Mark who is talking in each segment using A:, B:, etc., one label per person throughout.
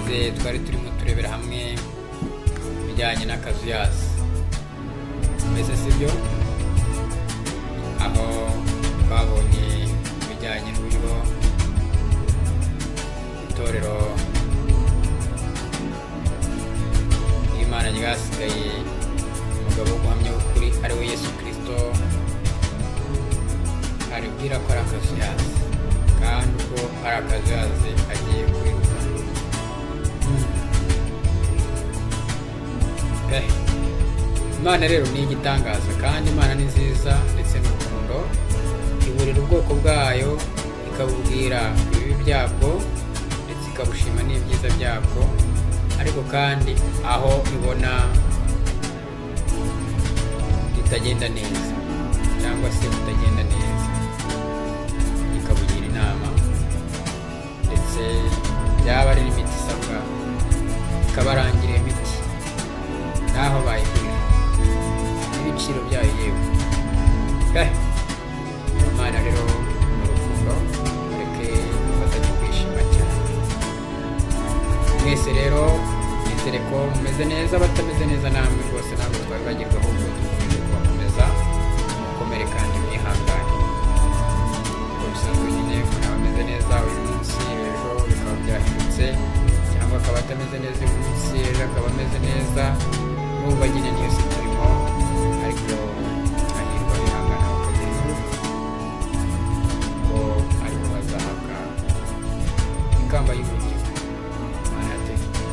A: ubushize twari turimo turebera hamwe ibijyanye n'akazuyazi, mbese sibyo, aho twabonye ibijyanye n'uburyo itorero ry'Imana ryasigaye umugabo wo guhamya ukuri ari we Yesu Kristo aribwira ko ari akazuyazi, kandi ubwo ari akazuyazi agiye kwiruka. Imana rero ni igitangaza, kandi Imana ni nziza ndetse n'urukundo, iburira ubwoko bwayo ikabubwira ibibi byabwo ndetse ikabushima n'ibyiza byabwo, ariko kandi aho ibona bitagenda neza cyangwa se bitagenda neza ikabugira inama, ndetse byaba ari n'imiti isabwa ikabarangira iyo miti n'aho bayigurira n'ibiciro byayo yewe. Imana rero ni urukundo, mureke dufatanye kwishima cyane. Mwese rero nizere ko mumeze neza, abatameze neza namwe rwose ntabwo twabibagirwa, ahubwo dukomeje kubakomeza, mukomere kandi mwihangane. Uko bisanzwe nyine umuntu aba ameze neza uyu munsi, ejo bikaba byahindutse, cyangwa akaba atameze neza uyu munsi, ejo akaba ameze neza. Nubwo nyine niyo si turimo, ariko hahirwa bihangana bakagira ingufu, ko aribo bazahabwa ikamba y'ubugingo Imana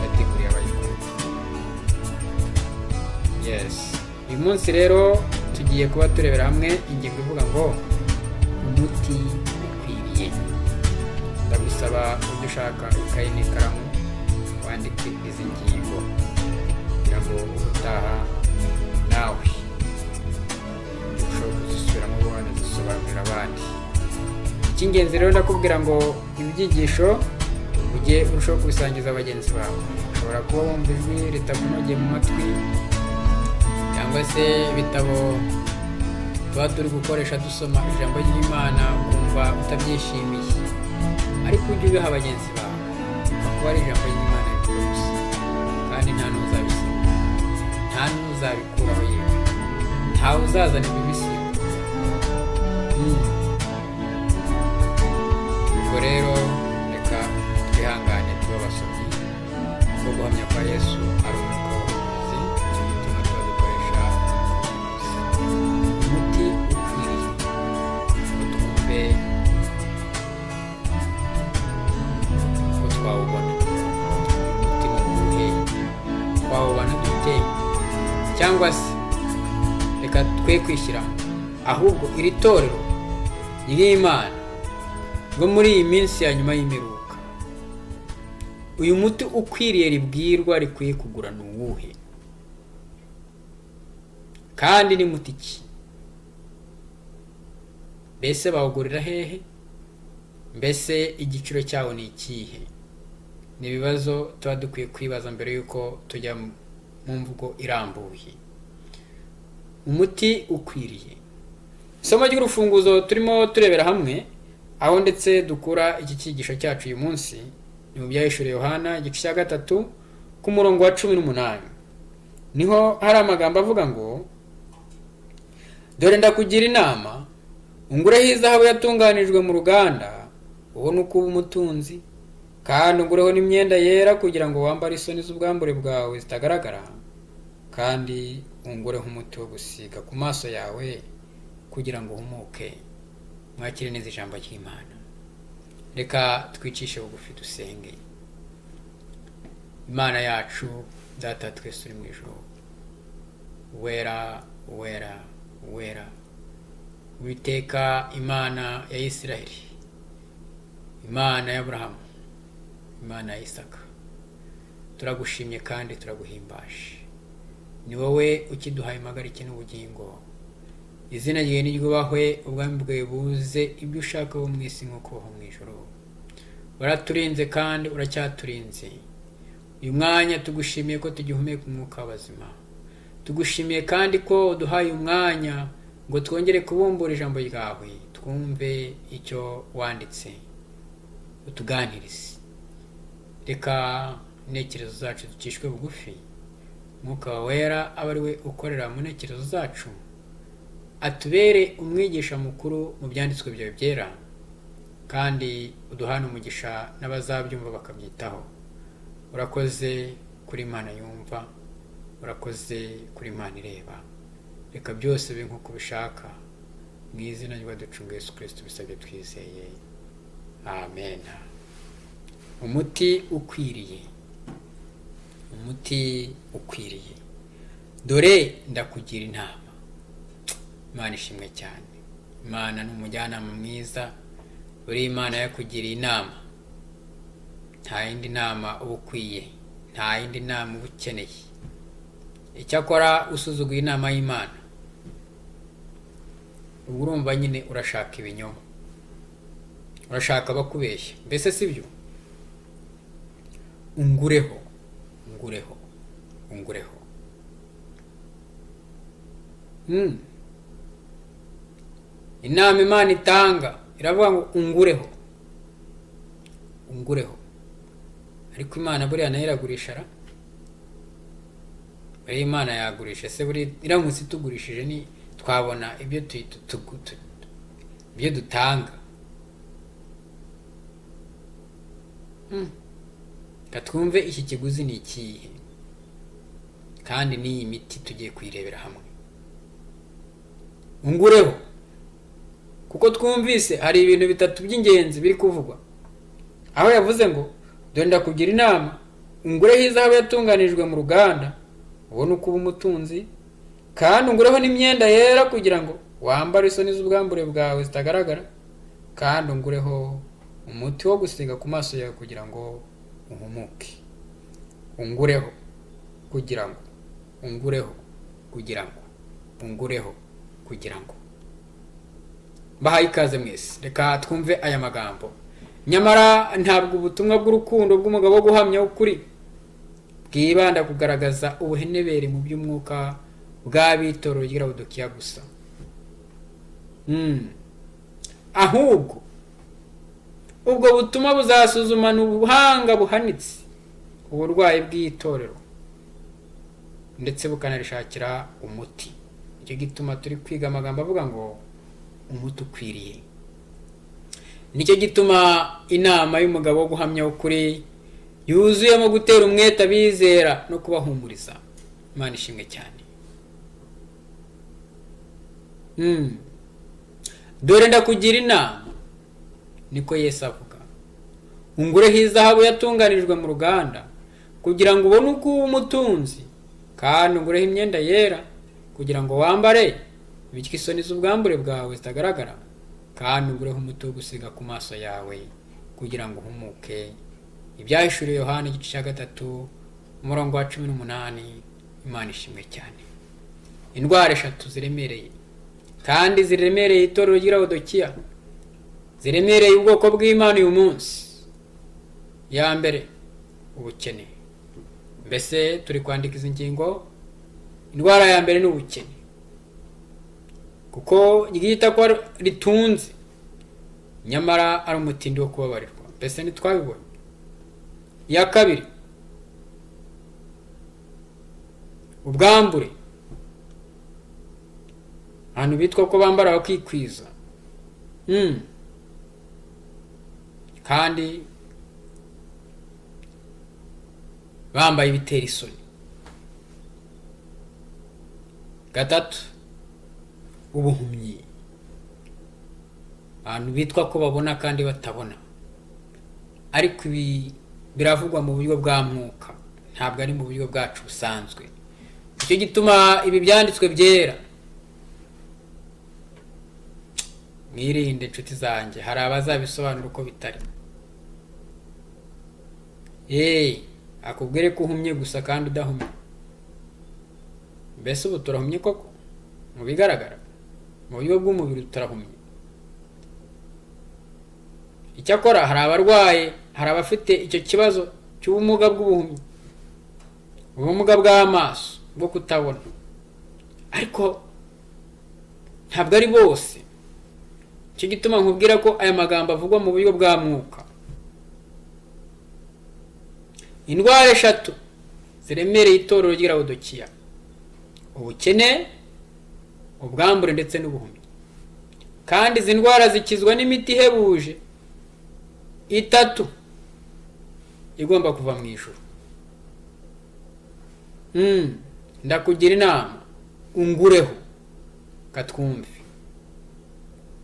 A: yateguriye abayikunda. Uyu munsi rero tugiye kuba turebera hamwe ingingo ivuga ngo umuti ukwiriye. Ndagusaba ujye ushaka ikayi n'ikaramu wandike izi ngingo kugira ngo ubutaha nawe ushobora kuzisubiramo wanazisobanurira abandi. Icy'ingenzi rero ndakubwira ngo ibyigisho ujye urushaho kubisangiza bagenzi bawe. Ushobora kuba wumva ijwi ritakunogeye mu matwi, cyangwa se ibitabo tuba turi gukoresha dusoma ijambo ry'Imana ukumva utabyishimiye, ariko ujye ubiha bagenzi bawe kuko ari ijambo ry'Imana rikuru gusa, kandi nta n'uzabisiga, nta n'uzabikuraho yewe, ntawe uzazana ibibisiga. Ubwo rero reka twihangane tuba abasomyi bwo guhamya kwa Yesu ari umwuka w'ubuvuzi, icyo gituma tuba dukoresha umuti ukwiriye ngo twumve ko twawubona. Umuti ni uwuhe? Twawubona dute? Cyangwa se reka twe kwishyiramo, ahubwo iri torero ry'Imana ngo muri iyi minsi ya nyuma y'imperuka, uyu muti ukwiriye ribwirwa rikwiye kugura ni uwuhe? Kandi ni muti ki? Mbese bawugurira hehe? Mbese igiciro cyawo ni ikihe? Ni ibibazo tuba dukwiye kwibaza mbere y'uko tujya mu mvugo irambuye. Umuti ukwiriye. Isomo ry'urufunguzo turimo turebera hamwe, aho ndetse dukura iki cyigisho cyacu uyu munsi, ni mu byahishuriwe Yohana igice cya 3 ku murongo wa 18. Niho hari amagambo avuga ngo, dore ndakugira inama, ungureho izahabu yatunganijwe mu ruganda, ubone uko uba umutunzi, kandi ungureho n'imyenda yera kugira ngo wambare isoni z'ubwambure bwawe zitagaragara, kandi ungureho umuti wo gusiga ku maso yawe kugira ngo uhumuke. Mwakire neza ijambo ry'Imana. Reka twicishe bugufi dusenge. Imana yacu, Data twese uri mu ijuru, wera wera wera, Uwiteka Imana ya Isiraheli, Imana ya Aburahamu, Imana ya Isaka, turagushimye kandi turaguhimbaje. Ni wowe ukiduhaye impagarike n'ubugingo. Izina ryawe niryubahwe, ubwami bwawe buze, ibyo ushaka bo mu isi nk'uko ho mu ijuru. Waraturinze kandi uracyaturinze. Uyu mwanya tugushimiye ko tugihumeka umwuka w'abazima. Tugushimiye kandi ko uduhaye umwanya ngo twongere kubumbura ijambo ryawe, twumve icyo wanditse, utuganirize. Reka intekerezo zacu ducishwe bugufi, Mwuka wera aba ari we ukorera mu ntekerezo zacu, atubere umwigisha mukuru mu byanditswe byawe byera, kandi uduhane umugisha n'abazabyumva bakabyitaho. Urakoze kuri Imana yumva, urakoze kuri Imana ireba. Reka byose bibe nk'uko ubishaka, mu izina ry'Uwaducunguye Yesu Kristo bisabye twizeye, amen. Umuti ukwiriye. Umuti ukwiriye. Dore ndakugira inama. Imana ishimwe cyane. Imana ni umujyanama mwiza, uri Imana yakugiriye inama. Nta yindi nama uba ukwiye, nta yindi nama uba ukeneye. Icyakora usuzuguye inama y'Imana, ubwo urumva nyine urashaka ibinyoma, urashaka bakubeshya. Mbese sibyo? Ungureho, ungureho, ungureho. Inama Imana itanga iravuga ngo ungureho, ungureho. Ariko Imana buriya nayo iragurisha ra? Buriya Imana yagurisha se? Buriya iramutse itugurishije ni twabona ibyo ibyo dutanga. Katwumve iki kiguzi ni ikihe, kandi n'iyi miti tugiye kuyirebera hamwe. Ungureho, kuko twumvise hari ibintu bitatu by'ingenzi biri kuvugwa. Aho yavuze ngo dore ndakugira inama, ungureho izahabu yatunganijwe mu ruganda, ubone uko uba umutunzi, kandi ungureho n'imyenda yera kugira ngo wambare isoni z'ubwambure bwawe zitagaragara, kandi ungureho umuti wo gusiga ku maso yawe kugira ngo uhumuke. Ungureho kugira ngo, ungureho kugira ngo, ungureho kugira ngo. Bahaye ikaze mwese, reka twumve aya magambo. Nyamara ntabwo ubutumwa bw'urukundo bw'umugabo wo guhamya ukuri bwibanda kugaragaza ubuhenebere mu by'umwuka bw'abitorero ry'i Laodikiya gusa. Ahubwo ubwo butumwa buzasuzumana ubuhanga buhanitse uburwayi bw'itorero, ndetse bukanarishakira umuti. Icyo gituma turi kwiga amagambo avuga ngo umuti ukwiriye. Nicyo gituma inama y'umugabo wo guhamya ukuri yuzuyemo gutera umwete abizera no kubahumuriza. Imana ishimwe cyane. Dore ndakugira inama, niko Yesu avuga. Ungureho izahabu yatunganijwe mu ruganda kugira ngo ubone uko uba umutunzi, kandi ungureho imyenda yera kugira ngo wambare bityo isoni z'ubwambure bwawe zitagaragara, kandi ungureho umuti wo gusiga ku maso yawe kugira ngo uhumuke. Ibyahishuriwe Yohana igice cya 3 umurongo wa 18. Imana ishimwe cyane. Indwara 3 ziremereye kandi ziremereye itorero ry'i Laodikiya, ziremereye ubwoko bw'Imana uyu munsi. Ya mbere, ubukene. Mbese turi kwandika izi ngingo. Indwara ya mbere ni ubukene, kuko ryita ko ritunze nyamara ari umutindi wo kubabarirwa. Mbese ntitwabibonye? Ya kabiri, ubwambure. Abantu bitwa ko bambara bakikwiza, kandi bambaye ibitera isoni. Gatatu, ubuhumyi. Abantu bitwa ko babona kandi batabona, ariko ibi biravugwa mu buryo bwa mwuka, ntabwo ari mu buryo bwacu busanzwe. Icyo gituma ibi byanditswe byera. Mwirinde inshuti zanjye, hari abazabisobanura uko bitari. Akubwire ko uhumye gusa kandi udahumye. Mbese ubu turahumye koko? Mu bigaragara, mu buryo bw'umubiri turahumye. Icyakora hari abarwaye, hari abafite icyo kibazo cy'ubumuga bw'ubuhumyi, ubumuga bw'amaso bwo kutabona, ariko ntabwo ari bose. Icyo gituma nkubwira ko aya magambo avugwa mu buryo bwa mwuka. indwara eshatu ziremereye itorero ry'i Laodikiya: ubukene, ubwambure ndetse n'ubuhumyi. Kandi izi ndwara zikizwa n'imiti ihebuje itatu igomba kuva mu ijuru. Ndakugira inama ungureho katwumve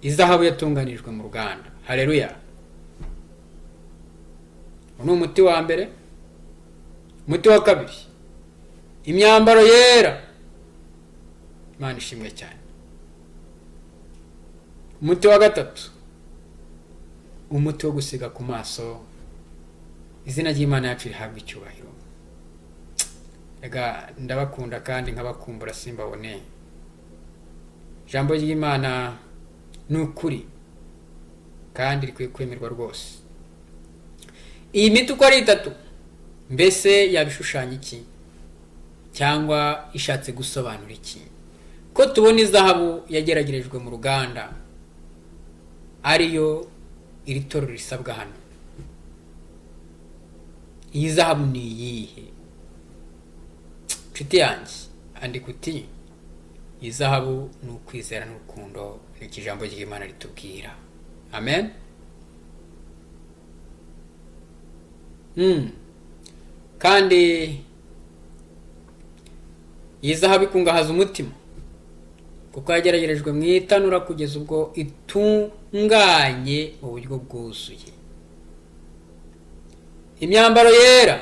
A: izahabu yatunganijwe mu ruganda. Haleluya! ni umuti wa mbere. Umuti wa kabiri, imyambaro yera. Imana ishimwe cyane. Umuti wa gatatu, umuti wo gusiga ku maso. Izina ry'Imana yacu rihabwa icyubahiro. Ega ndabakunda kandi nkabakumbura simbabone. Ijambo ry'Imana ni ukuri kandi rikwiye kwemerwa rwose. Iyi miti uko ari itatu, mbese yabishushanya iki cyangwa ishatse gusobanura iki? Ko tubona izahabu yageragerejwe mu ruganda ariyo iri torero risabwa hano. Iyi zahabu ni iyihe? Nshuti yanjye, andika uti iyi zahabu ni ukwizera n'urukundo, niko ijambo ry'Imana ritubwira. Amen. Kandi iyi zahabu ikungahaza umutima kuko yageragerejwe mu itanura kugeza ubwo itunganye mu buryo bwuzuye. Imyambaro yera.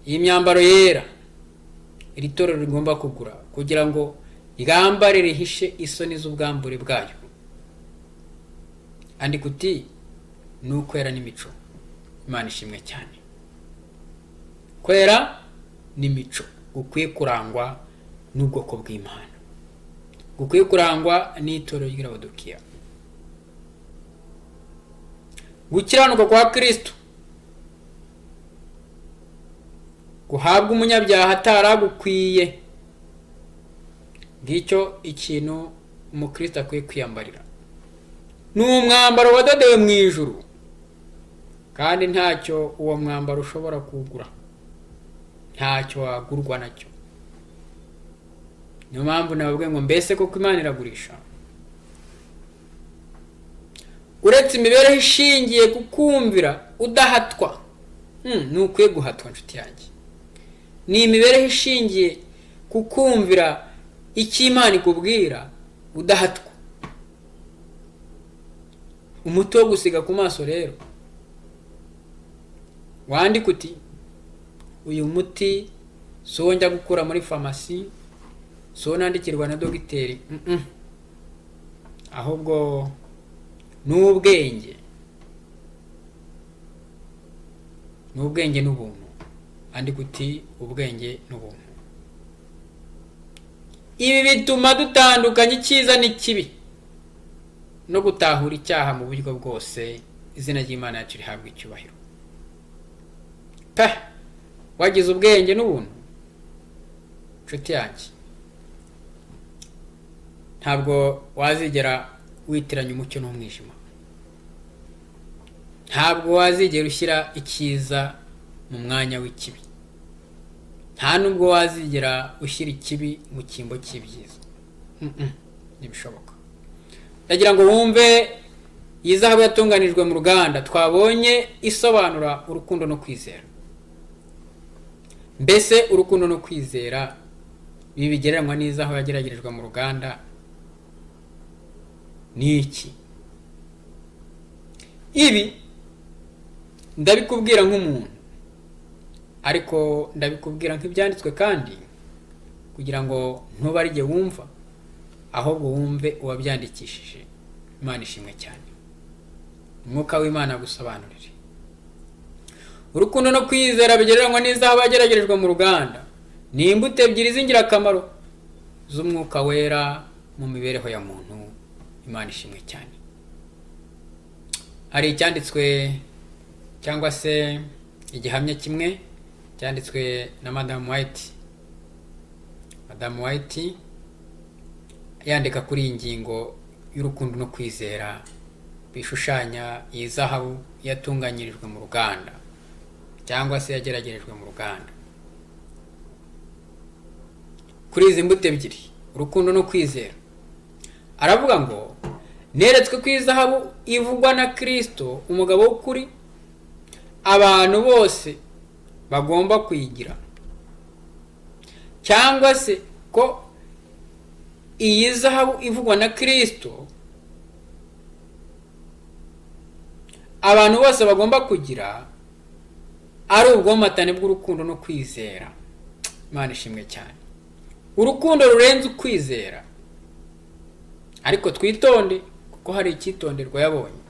A: Iyi myambaro yera iri torero rigomba kugura kugira ngo rigambare rihishe isoni z'ubwambure bwayo. Andika uti ni ukwera n'imico. Imana ishimwe cyane. Kwera n'imico gukwiye kurangwa n'ubwoko bw'Imana, gukwiye kurangwa n'itorero ry'i Laodikiya. Gukiranuka kwa Kristo guhabwa umunyabyaha ataragukwiye. Ngicyo ikintu umukristo akwiye kwiyambarira. Ni umwambaro wadodewe mu ijuru kandi ntacyo uwo mwambaro ushobora kugura, ntacyo wagurwa nacyo. Niyo mpamvu nababwiye ngo mbese koko Imana iragurisha? Uretse imibereho ishingiye kukumvira udahatwa. Ni ukwiye guhatwa nshuti yanjye. Ni imibereho ishingiye kukumvira icyo Imana ikubwira udahatwa. Umuti wo gusiga ku maso rero, wandika uti uyu muti so njya gukura muri farumasi, so nandikirwa na dogiteri. Ahubwo n'ubwenge n'ubuntu. Andika uti ubwenge n'ubuntu. Ibi bituma dutandukanya icyiza n'ikibi no gutahura icyaha mu buryo bwose. Izina ry'Imana yacu rihabwa icyubahiro. Wagize ubwenge n'ubuntu nshuti yanjye, ntabwo wazigera witiranya umucyo n'umwijima. Ntabwo wazigera ushyira icyiza mu mwanya w'ikibi. Nta nubwo wazigera ushyira ikibi mu cyimbo cy'ibyiza. Ntibishoboka. Ndagira ngo wumve iyi zahabu yatunganijwe mu ruganda twabonye isobanura urukundo no kwizera. Mbese urukundo no kwizera ibi bigereranywa n'izahabu yageragerejwe mu ruganda ni iki? Ibi ndabikubwira nk'umuntu, ariko ndabikubwira nk'ibyanditswe kandi kugira ngo ntube ari jye wumva, ahubwo wumve uwabyandikishije. Imana ishimwe cyane. Umwuka w'Imana gusobanurire. Urukundo no kwizera bigereranywa n'izahabu yageragerejwe mu ruganda ni imbuto ebyiri z'ingirakamaro z'umwuka wera mu mibereho ya muntu. Imana ishimwe cyane. Hari icyanditswe cyangwa se igihamya kimwe cyanditswe na Madame White yandika kuri iyi ngingo y'urukundo no kwizera bishushanya iyi zahabu yatunganyirijwe mu ruganda. cyangwa se yageragerejwe mu ruganda. Kuri izi mbuto ebyiri, urukundo no kwizera, aravuga ngo neretswe ko izahabu ivugwa na Kristo umugabo w'ukuri abantu bose bagomba kuyigira, cyangwa se ko iyi zahabu ivugwa na Kristo abantu bose bagomba kugira ari ubwomatane bw'urukundo no kwizera. Imana ishimwe cyane. Urukundo rurenze ukwizera, ariko twitonde kuko hari icyitonderwa yabonye.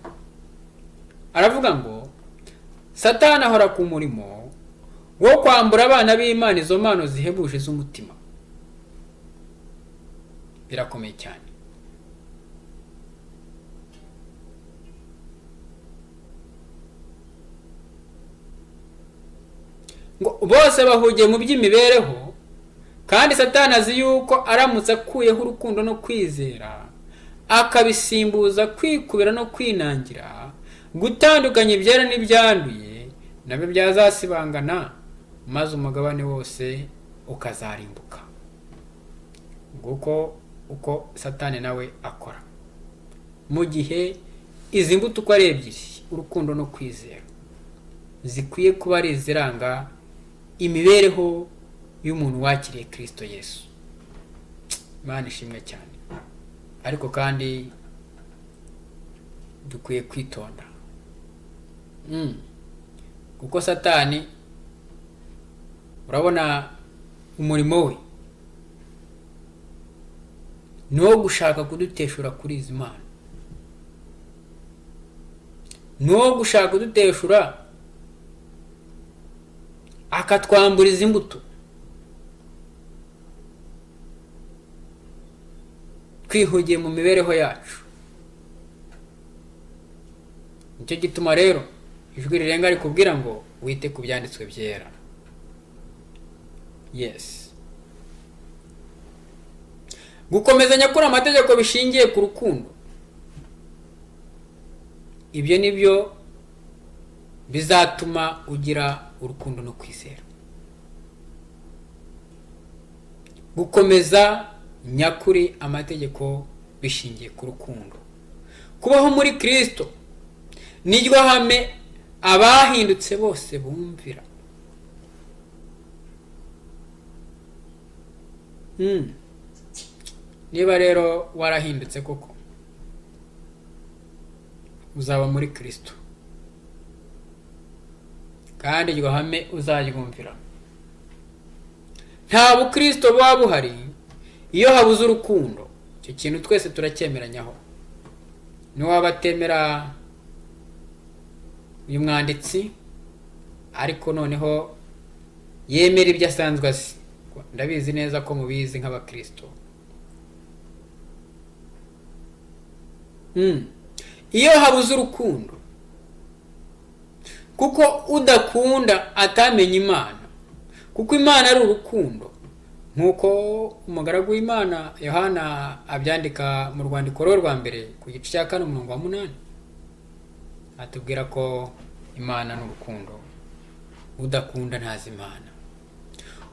A: Aravuga ngo Satani ahora ku murimo wo kwambura abana b'Imana izo mpano zihebuje z'umutima. Birakomeye cyane. Ngo bose bahugiye mu by'imibereho, kandi Satani azi yuko aramutse akuyeho urukundo no kwizera akabisimbuza kwikubira no kwinangira, gutandukanya ibyera n'ibyanduye, nabyo byazasibangana maze umugabane wose ukazarimbuka. Nguko uko Satani nawe akora. Mu gihe izi mbuto uko ari ebyiri, urukundo no kwizera, zikwiye kuba ari iziranga imibereho y'umuntu wakiriye Kristo Yesu. Imana ishimwe cyane. Ariko kandi dukwiye kwitonda, kuko Satani urabona umurimo we ni wo gushaka kuduteshura kuri izi mana, ni wo gushaka kuduteshura akatwambura izi mbuto, twihugiye mu mibereho yacu. Nicyo gituma rero ijwi rirenga rikubwira ngo wite ku byanditswe byera. Yes. Gukomezanya kuri amategeko bishingiye ku rukundo, ibyo nibyo bizatuma ugira urukundo no kwizera. Gukomeza nyakuri amategeko bishingiye ku rukundo, kubaho muri Kristo niryo hame abahindutse bose bumvira. Niba rero warahindutse koko, uzaba muri Kristo, kandi iryo hame uzaryumvira. Nta bukristo buba buhari iyo habuze urukundo. Icyo kintu twese turacyemeranyaho. Niwaba atemera uyu mwanditsi ariko noneho yemera ibyo asanzwe azi, ndabizi neza ko mubizi nk'abakristo. Iyo habuze urukundo, kuko udakunda atamenya Imana, kuko Imana ari urukundo, nkuko umugaragu w'Imana Yohana abyandika mu rwandiko rwa mbere ku gice cya 4:8, atubwira ko Imana ni urukundo, udakunda ntazi Imana.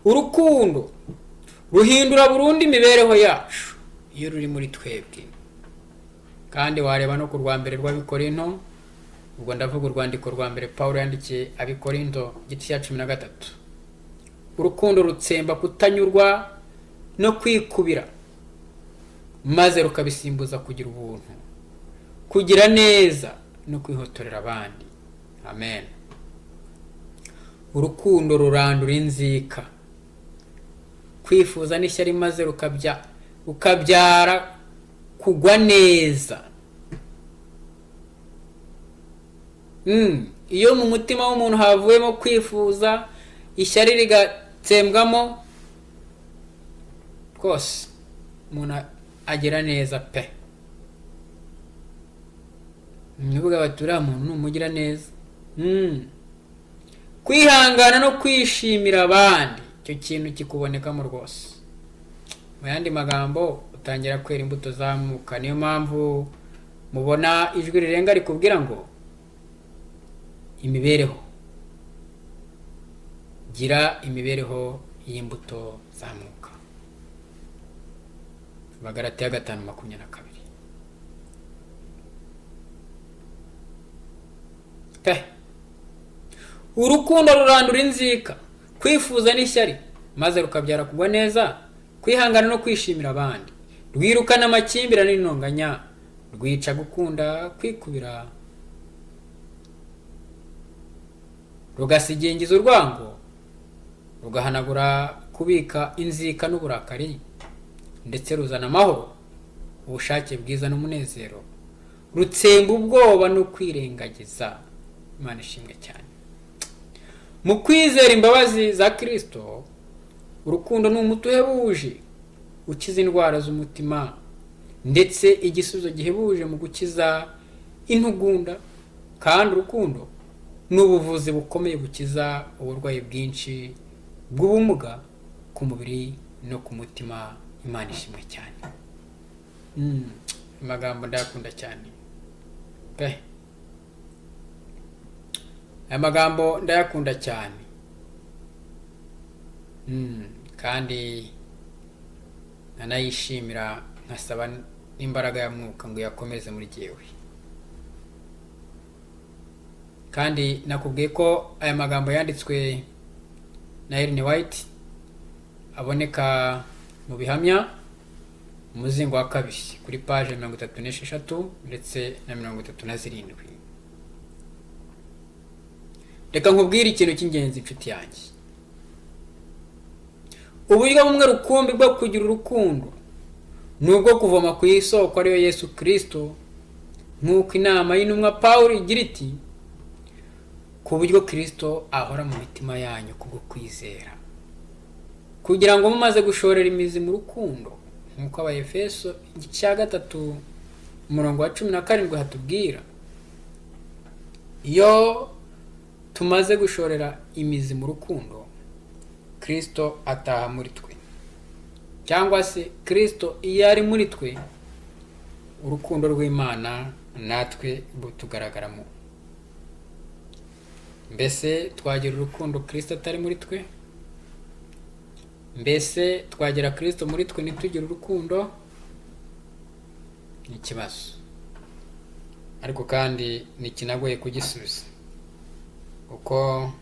A: Urukundo ruhindura burundu imibereho yacu iyo ruri muri twebwe. Kandi wareba no ku rwa mbere rw'Abikorinto, ubwo ndavuga urwandiko rwa mbere Paulo yandikiye Abikorinto gice cya 13. Urukundo rutsemba kutanyurwa no kwikubira, maze rukabisimbuza kugira ubuntu, kugira neza no kwihotorera abandi. Amen. Urukundo rurandura inzika, kwifuza n'ishyari, maze rukabyara kugwa neza. Iyo mu mutima w'umuntu havuyemo kwifuza, ishyari rigatsembwamo, rwose umuntu agira neza pe. Nivuga batura muntu numugira neza. Kwihangana no kwishimira abandi, icyo kintu kikubonekamo rwose. Mu yandi magambo utangira kwera imbuto zamuka. Niyo mpamvu mubona ijwi rirenga rikubwira ngo imibereho gira imibereho y'imbuto za mwuka. Abagalatiya 5:22. Urukundo rurandura inzika, kwifuza n'ishyari, maze rukabyara kugwa neza, kwihangana no kwishimira abandi. Rwirukana amakimbirane n'intonganya, rwica gukunda kwikubira, rugasigingiza urwango, rugahanagura kubika inzika n'uburakari, ndetse ruzana amahoro, ubushake bwiza n'umunezero, rutsemba ubwoba no kwirengagiza. Imana ishimwe cyane. Mu kwizera imbabazi za Kristo, urukundo ni umuti uhebuje ukiza indwara z'umutima, ndetse igisubizo gihebuje mu gukiza intugunda. Kandi urukundo ni ubuvuzi bukomeye bukiza uburwayi bwinshi bw'ubumuga ku mubiri no ku mutima. Imana ishimwe cyane. Amagambo ndayakunda cyane aya magambo ndayakunda cyane. Kandi nanayishimira, nkasaba n'imbaraga ya mwuka ngo yakomeze muri jyewe. Kandi nakubwiye ko aya magambo yanditswe na Ellen White, aboneka mu bihamya umuzingo wa 2 kuri page 36 ndetse na 37. Reka nkubwire ikintu cy'ingenzi inshuti yanjye. Uburyo bumwe rukumbi bwo kugira urukundo ni ubwo kuvoma ku isoko ariyo Yesu Kristo, nk'uko inama y'intumwa Pawulo igira iti, ku buryo Kristo ahora mu mitima yanyu kubwo kwizera, kugira ngo mumaze gushorera imizi mu rukundo, nk'uko Abaefeso 3:17 hatubwira. Iyo tumaze gushorera imizi mu rukundo, Kristo ataha muri twe, cyangwa se Kristo iyo ari muri twe, urukundo rw'Imana natwe butugaragaramo. Mbese twagira urukundo Kristo atari muri twe? Mbese twagira Kristo muri twe ntitugire urukundo? Ni ikibazo, ariko kandi ni kinagoye kugisubiza, kuko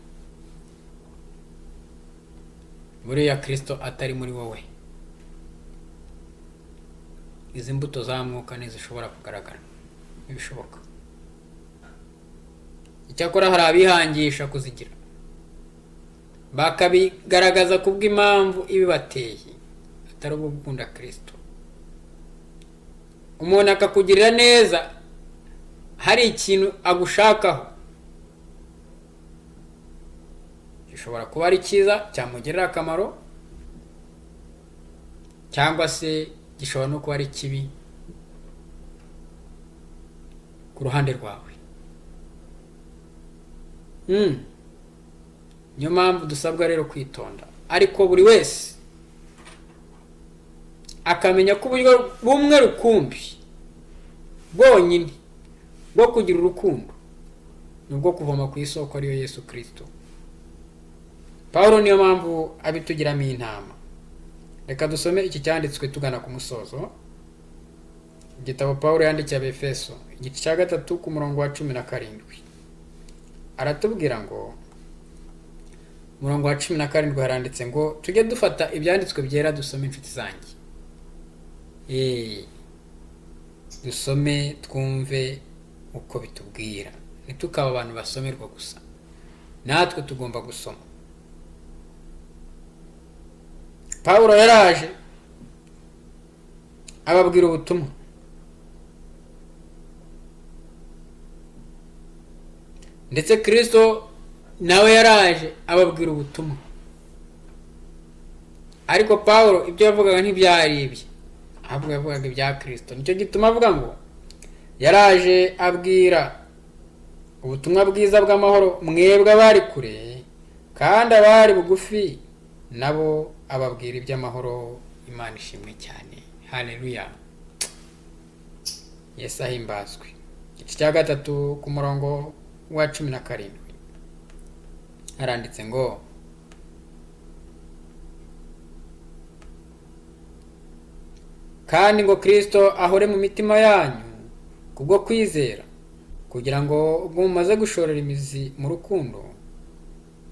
A: buriya Kristo atari muri wowe, izi mbuto za mwuka ntizishobora kugaragara, ntibishoboka. Icyakora hari abihangisha kuzigira, bakabigaragaza kubw'impamvu ibibateye, atari ubwo gukunda Kristo. Umuntu akakugirira neza hari ikintu agushakaho, gishobora kuba ari cyiza cyamugirira akamaro, cyangwa se gishobora no kuba ari kibi ku ruhande rwawe. Niyo mpamvu dusabwa rero kwitonda, ariko buri wese akamenya ko uburyo bumwe rukumbi bwonyine bwo kugira urukundo ni ubwo kuvoma ku isoko ariyo Yesu Kristo. Pawulo niyo mpamvu abitugiramo intama. Reka dusome iki cyanditswe tugana ku musozo. Igitabo Pawulo yandikiye Abaefeso 3:17. Aratubwira ngo, murongo wa 17 haranditse ngo, tujye dufata ibyanditswe byera dusome inshuti zanjye. Dusome twumve uko bitubwira, nitukaba abantu basomerwa gusa, natwe tugomba gusoma. Pawulo yaraje ababwira ubutumwa, ndetse Kristo nawe yaraje ababwira ubutumwa, ariko Pawulo ibyo yavugaga ntibyari ibye, ahubwo yavugaga ibya Kristo. Nicyo gituma avuga ngo yaraje abwira ubutumwa bwiza bw'amahoro mwebwe abari kure, kandi abari bugufi nabo ababwira iby'amahoro. Imana ishimwe cyane. Haleluya. Yesu ahimbazwe. Igice cya 3 ku murongo wa 17 haranditse ngo, kandi ngo Kristo ahore mu mitima yanyu kubwo kwizera, kugira ngo ubwo mumaze gushorera imizi mu rukundo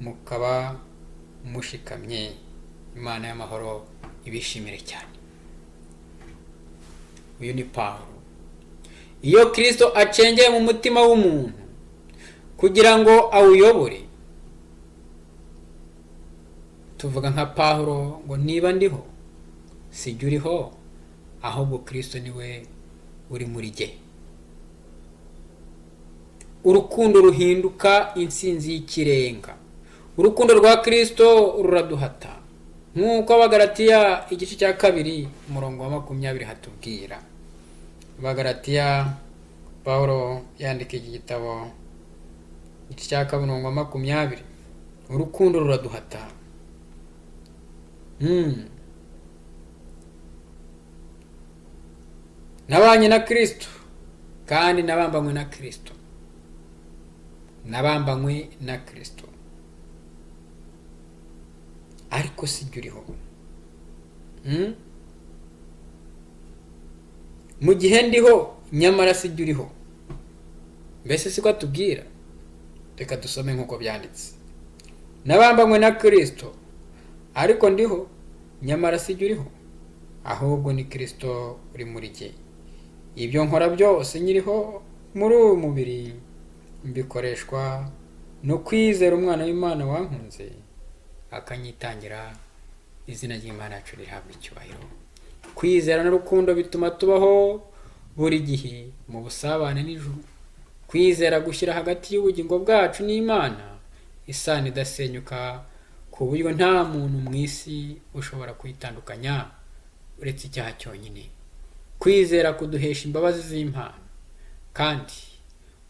A: mukaba mushikamye. Imana y'amahoro ibishimire cyane. Uyu ni Pawulo. Iyo Kristo acengeye mu mutima w'umuntu kugira ngo awuyobore, tuvuga nka Pawulo ngo niba ndiho sijya uriho, ahubwo Kristo niwe uri muri jye. Urukundo ruhinduka intsinzi y'ikirenga. Urukundo rwa Kristo ruraduhata, nk'uko Abagalatiya igice cya 2 umurongo wa 20 hatubwira. Abagalatiya Pawulo yandika iki gitabo igice cya 2 umurongo wa 20. Urukundo ruraduhata. Nabanye na Kristo kandi nabambanywe na Kristo. Nabambanywe na Kristo, ariko sijya uriho. Mu gihe ndiho nyamara sijya uriho. Mbese siko atubwira? Reka dusome nk'uko byanditse. Nabambanywe na Kristo ariko ndiho nyamara sijya uriho, ahubwo ni Kristo uri muri jye. Ibyo nkora byose nyiriho muri uyu mubiri mbikoreshwa no kwizera umwana w'Imana wankunze akanyitangira. Izina ry'Imana yacu rihabwa icyubahiro. Kwizera n'urukundo bituma tubaho buri gihe mu busabane n'ijuru. Kwizera gushyira hagati y'ubugingo bwacu n'Imana isano idasenyuka, ku buryo nta muntu mu isi ushobora kwitandukanya uretse icyaha cyonyine. Kwizera kuduhesha imbabazi z'Imana, kandi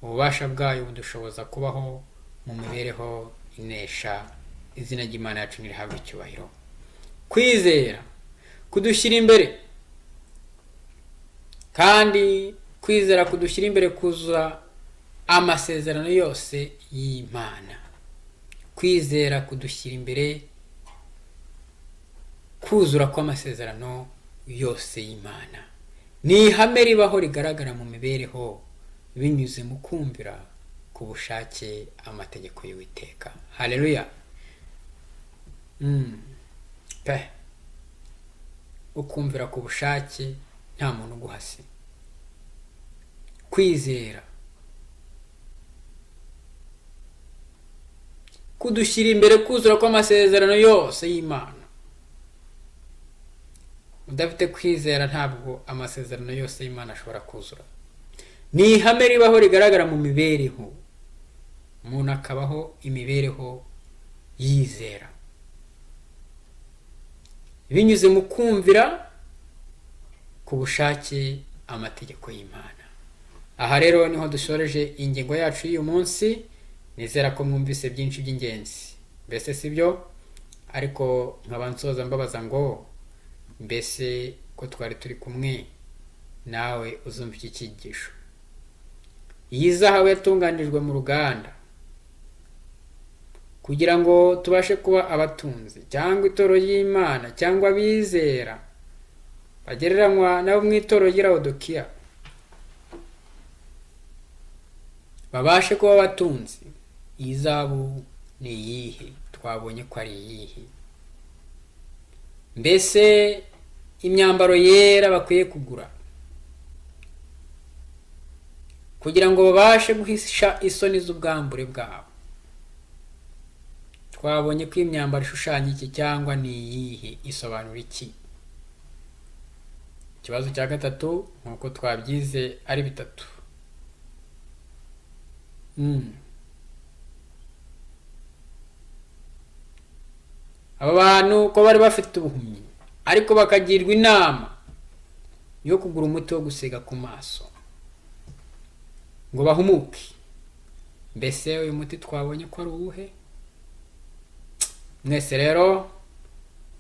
A: ububasha bwayo budushoboza kubaho mu mibereho inesha. Izina ry'Imana yacu nirihabwa icyubahiro. Kwizera kudushyira imbere, kandi kwizera kudushyira imbere kuzuza amasezerano yose y'Imana. Kwizera kudushyira imbere kuzura kw'amasezerano yose y'Imana. Ni ihame ribaho rigaragara mu mibereho binyuze mu kumvira ku bushake amategeko y'Uwiteka. Haleluya. Ukumvira ku bushake nta muntu uguhase. Kwizera kudushyira imbere kuzura kw'amasezerano yose y'Imana. Udafite kwizera ntabwo amasezerano yose y'Imana ashobora kuzura. Ni ihame ribaho rigaragara mu mibereho, umuntu akabaho imibereho yizera binyuze mu kumvira ku bushake amategeko y'Imana. Aha rero niho dusoreje ingingo yacu y'uyu munsi. Nizera ko mwumvise byinshi by'ingenzi. Mbese sibyo? Ariko nkaba nsoza mbabaza ngo mbese ko twari turi kumwe nawe uzumva iki cyigisho. Iyi zahabu yatunganijwe mu ruganda kugira ngo tubashe kuba abatunzi cyangwa itoro y'Imana cyangwa bizera bagereranywa nabo mu itoro ry'Laodikiya, babashe kuba abatunzi. Iyi zahabu ni iyihe? Twabonye ko ari iyihe? Mbese imyambaro yera bakwiye kugura kugira ngo babashe guhisha isoni z'ubwambure bwabo. Twabonye ko imyambaro ishushanya iki cyangwa ni iyihe? Isobanura iki? Ikibazo cya gatatu nk'uko twabyize ari bitatu. Aba bantu ko bari bafite ubuhumyi ariko bakagirwa inama yo kugura umuti wo gusiga ku maso ngo bahumuke. Mbese uyu muti twabonye ko ari uwuhe? Mwese rero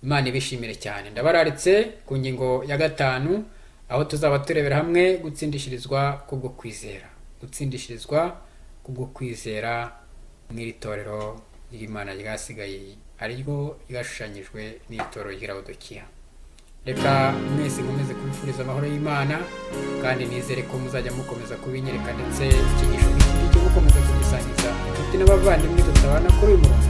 A: Imana ibishimire cyane. Ndabararitse ku ngingo ya 5 aho tuzaba turebera hamwe gutsindishirizwa kubwo kwizera. Gutsindishirizwa kubwo kwizera mu itorero ry'Imana ryasigaye ariryo ryashushanyijwe n'itoro ry'Laodikiya. reka mwese nkomeze kubifuriza amahoro y'Imana, kandi nizere ko muzajya mukomeza kubinyereka ndetse icyigisho nk'iki cyo gukomeza kugisangiza inshuti n'abavandimwe tutabana kuri uyu murongo